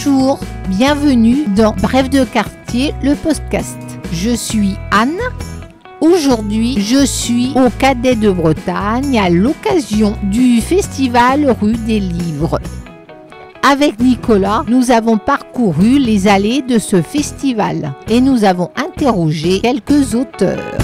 Bonjour, bienvenue dans Bref de quartier, le podcast. Je suis Anne. Aujourd'hui, je suis au Cadet de Bretagne à l'occasion du festival Rue des Livres. Avec Nicolas, nous avons parcouru les allées de ce festival et nous avons interrogé quelques auteurs.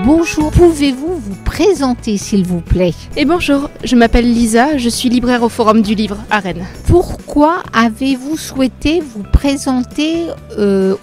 Bonjour, pouvez-vous vous présenter s'il vous plaît? Et bonjour, je m'appelle Lisa, je suis libraire au Forum du Livre à Rennes. Pourquoi avez-vous souhaité vous présenter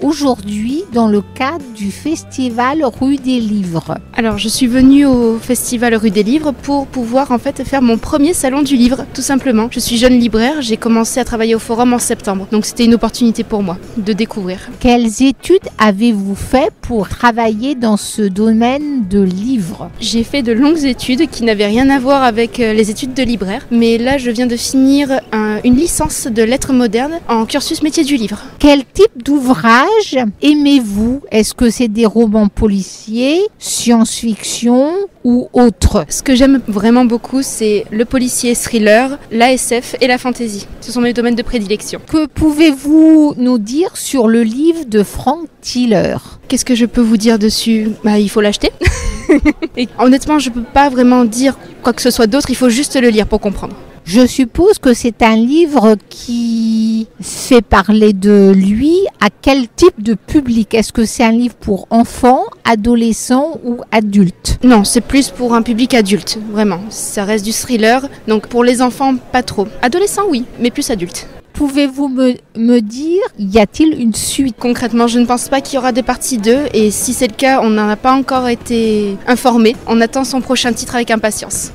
aujourd'hui dans le cadre du festival Rue des Livres? Alors je suis venue au festival Rue des Livres pour pouvoir en fait faire mon premier salon du livre, tout simplement. Je suis jeune libraire, j'ai commencé à travailler au Forum en septembre, donc c'était une opportunité pour moi de découvrir. Quelles études avez-vous fait pour travailler dans ce domaine de livres? J'ai fait de longues études qui n'avaient rien à voir avec les études de libraire, mais là je viens de finir une licence de lettres modernes en cursus métier du livre. Quel type d'ouvrage aimez-vous? Est-ce que c'est des romans policiers, science-fiction ou autres? Ce que j'aime vraiment beaucoup, c'est le policier thriller, l'ASF et la fantasy. Ce sont mes domaines de prédilection. Que pouvez-vous nous dire sur le livre de Frank Tiller? Qu'est-ce que je peux vous dire dessus? Il faut l'acheter. Et honnêtement, je ne peux pas vraiment dire quoi que ce soit d'autre, il faut juste le lire pour comprendre. Je suppose que c'est un livre qui fait parler de lui à quel type de public? Est-ce que c'est un livre pour enfants, adolescents ou adultes? Non, c'est plus pour un public adulte, vraiment. Ça reste du thriller, donc pour les enfants, pas trop. Adolescents, oui, mais plus adultes. Pouvez-vous me dire, y a-t-il une suite? Concrètement, je ne pense pas qu'il y aura des parties 2 et si c'est le cas, on n'en a pas encore été informé. On attend son prochain titre avec impatience.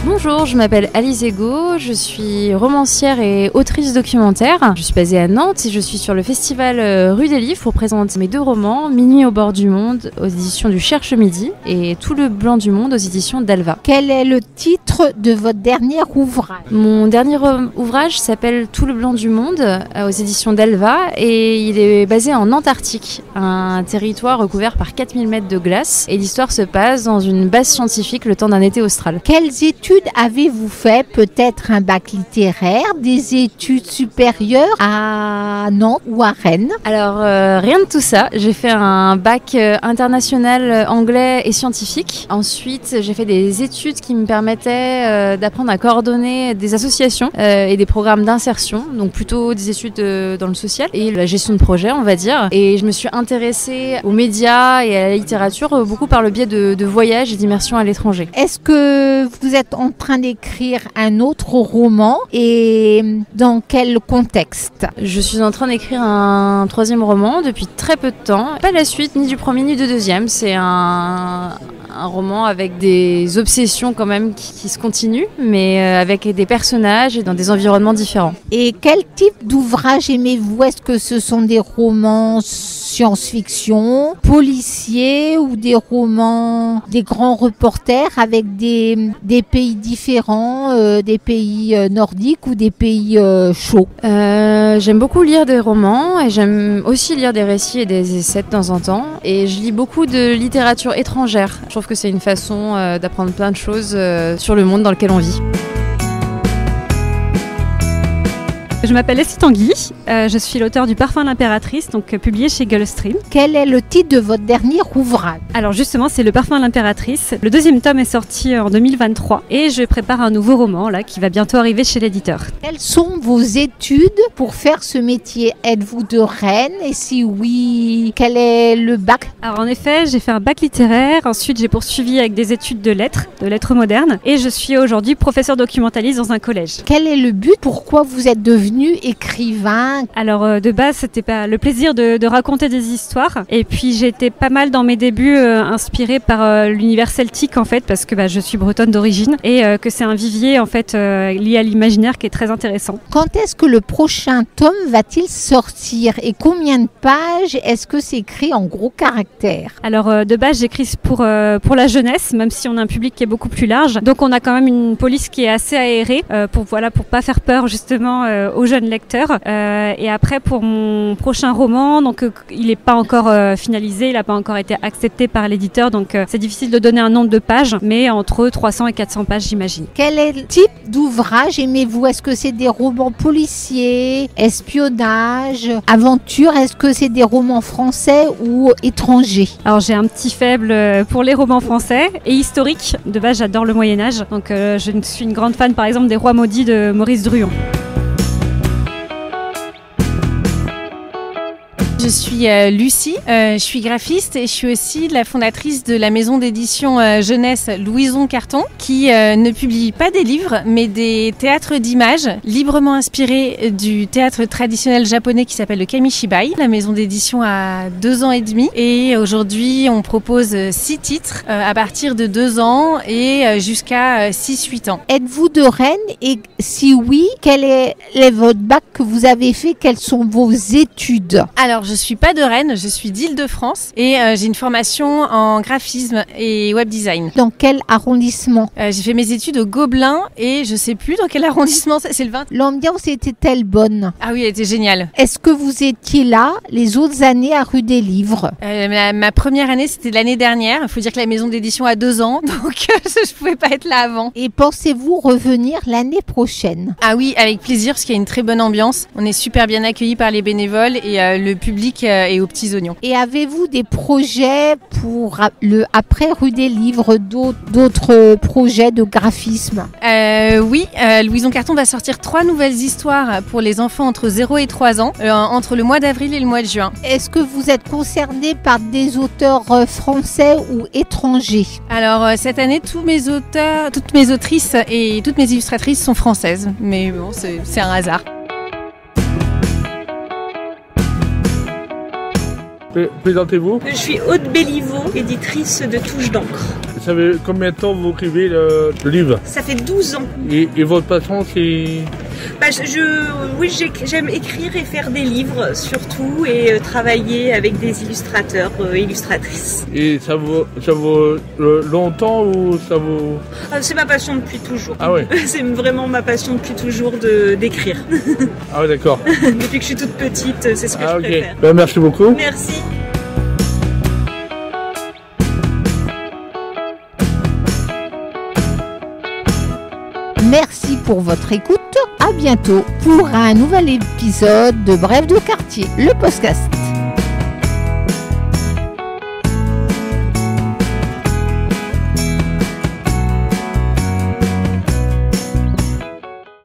Bonjour, je m'appelle Alice Ego, je suis romancière et autrice documentaire. Je suis basée à Nantes et je suis sur le festival Rue des Livres pour présenter mes 2 romans, Minuit au bord du monde aux éditions du Cherche Midi et Tout le blanc du monde aux éditions d'Alva. Quel est le titre de votre dernier ouvrage? Mon dernier ouvrage s'appelle Tout le blanc du monde aux éditions d'Alva et il est basé en Antarctique, un territoire recouvert par 4000 mètres de glace et l'histoire se passe dans une base scientifique le temps d'un été austral. Quelles études avez-vous fait? Peut-être un bac littéraire, des études supérieures à Nantes ou à Rennes? Alors, rien de tout ça. J'ai fait un bac international anglais et scientifique. Ensuite, j'ai fait des études qui me permettaient d'apprendre à coordonner des associations et des programmes d'insertion, donc plutôt des études dans le social et la gestion de projet, on va dire. Et je me suis intéressée aux médias et à la littérature beaucoup par le biais de voyages et d'immersions à l'étranger. Est-ce que vous êtes en train d'écrire un autre roman et dans quel contexte? Je suis en train d'écrire un 3e roman depuis très peu de temps. Pas la suite ni du premier ni du deuxième. C'est un roman avec des obsessions quand même qui se continuent, mais avec des personnages et dans des environnements différents. Et quel type d'ouvrage aimez-vous? Est-ce que ce sont des romans science-fiction, policiers ou des romans, des grands reporters avec des pays différents, des pays nordiques ou des pays chauds? J'aime beaucoup lire des romans et j'aime aussi lire des récits et des essais de temps en temps. Et je lis beaucoup de littérature étrangère. Je trouve que c'est une façon d'apprendre plein de choses sur le monde dans lequel on vit. Je m'appelle Leslie Tanguy, je suis l'auteure du Parfum de l'impératrice, donc publié chez Gulfstream. Quel est le titre de votre dernier ouvrage? Alors justement, c'est le Parfum de l'impératrice. Le 2e tome est sorti en 2023 et je prépare un nouveau roman là qui va bientôt arriver chez l'éditeur. Quelles sont vos études pour faire ce métier? Êtes-vous de Rennes? Et si oui, quel est le bac? Alors en effet, j'ai fait un bac littéraire, ensuite j'ai poursuivi avec des études de lettres modernes et je suis aujourd'hui professeure documentaliste dans un collège. Quel est le but? Pourquoi vous êtes devenu écrivain? Alors de base, c'était pas le plaisir de raconter des histoires et puis j'ai été pas mal dans mes débuts inspirée par l'univers celtique en fait parce que je suis bretonne d'origine et que c'est un vivier en fait lié à l'imaginaire qui est très intéressant. Quand est-ce que le prochain tome va-t-il sortir et combien de pages est-ce que c'est écrit en gros caractères? Alors de base, j'écris pour la jeunesse, même si on a un public qui est beaucoup plus large. Donc on a quand même une police qui est assez aérée pour pas faire peur justement aux jeunes lecteurs. Et après, pour mon prochain roman, donc il n'est pas encore finalisé, il n'a pas encore été accepté par l'éditeur, donc c'est difficile de donner un nombre de pages, mais entre 300 et 400 pages, j'imagine. Quel est le type d'ouvrage aimez-vous? Est-ce que c'est des romans policiers, espionnage, aventure? Est-ce que c'est des romans français ou étrangers? Alors j'ai un petit faible pour les romans français et historiques. De base, j'adore le Moyen-Âge, donc je suis une grande fan par exemple des Rois maudits de Maurice Druon. Je suis Lucie, je suis graphiste et je suis aussi la fondatrice de la maison d'édition jeunesse Louison Carton qui ne publie pas des livres mais des théâtres d'images librement inspirés du théâtre traditionnel japonais qui s'appelle le Kamishibai. La maison d'édition a 2 ans et demi et aujourd'hui on propose 6 titres à partir de 2 ans et jusqu'à 6-8 ans. Êtes-vous de Rennes et si oui, quel est votre bac que vous avez fait? Quelles sont vos études? Alors je suis pas de Rennes, je suis d'Île-de-France et j'ai une formation en graphisme et web design. Dans quel arrondissement? J'ai fait mes études au Gobelin et je sais plus dans quel arrondissement c'est le 20. L'ambiance était-elle bonne? Ah oui, elle était géniale. Est-ce que vous étiez là les autres années à Rue des Livres? Ma première année, c'était l'année dernière. Il faut dire que la maison d'édition a 2 ans, donc je pouvais pas être là avant. Et pensez-vous revenir l'année prochaine? Ah oui, avec plaisir, parce qu'il y a une très bonne ambiance. On est super bien accueillis par les bénévoles et le public est aux petits oignons. Et avez-vous des projets pour le après Rue des Livres, d'autres projets de graphisme? Oui, Louison Carton va sortir 3 nouvelles histoires pour les enfants entre 0 et 3 ans, entre le mois d'avril et le mois de juin. Est-ce que vous êtes concerné par des auteurs français ou étrangers? Alors cette année, tous mes auteurs, toutes mes autrices et toutes mes illustratrices sont françaises, mais bon, c'est un hasard. Présentez-vous. Je suis Aude Béliveau, éditrice de Touche d'encre. Ça fait combien de temps vous écrivez le livre? Ça fait 12 ans. Et votre passion, c'est... Oui, j'aime écrire et faire des livres surtout et travailler avec des illustrateurs, illustratrices. Et ça vaut longtemps ou ça vaut... C'est ma passion depuis toujours. Ah ouais. C'est vraiment ma passion depuis toujours d'écrire. Ah ouais, d'accord. Depuis que je suis toute petite, c'est ce que je préfère. Ben, merci beaucoup. Merci. Merci pour votre écoute. À bientôt pour un nouvel épisode de Bref de quartier, le podcast.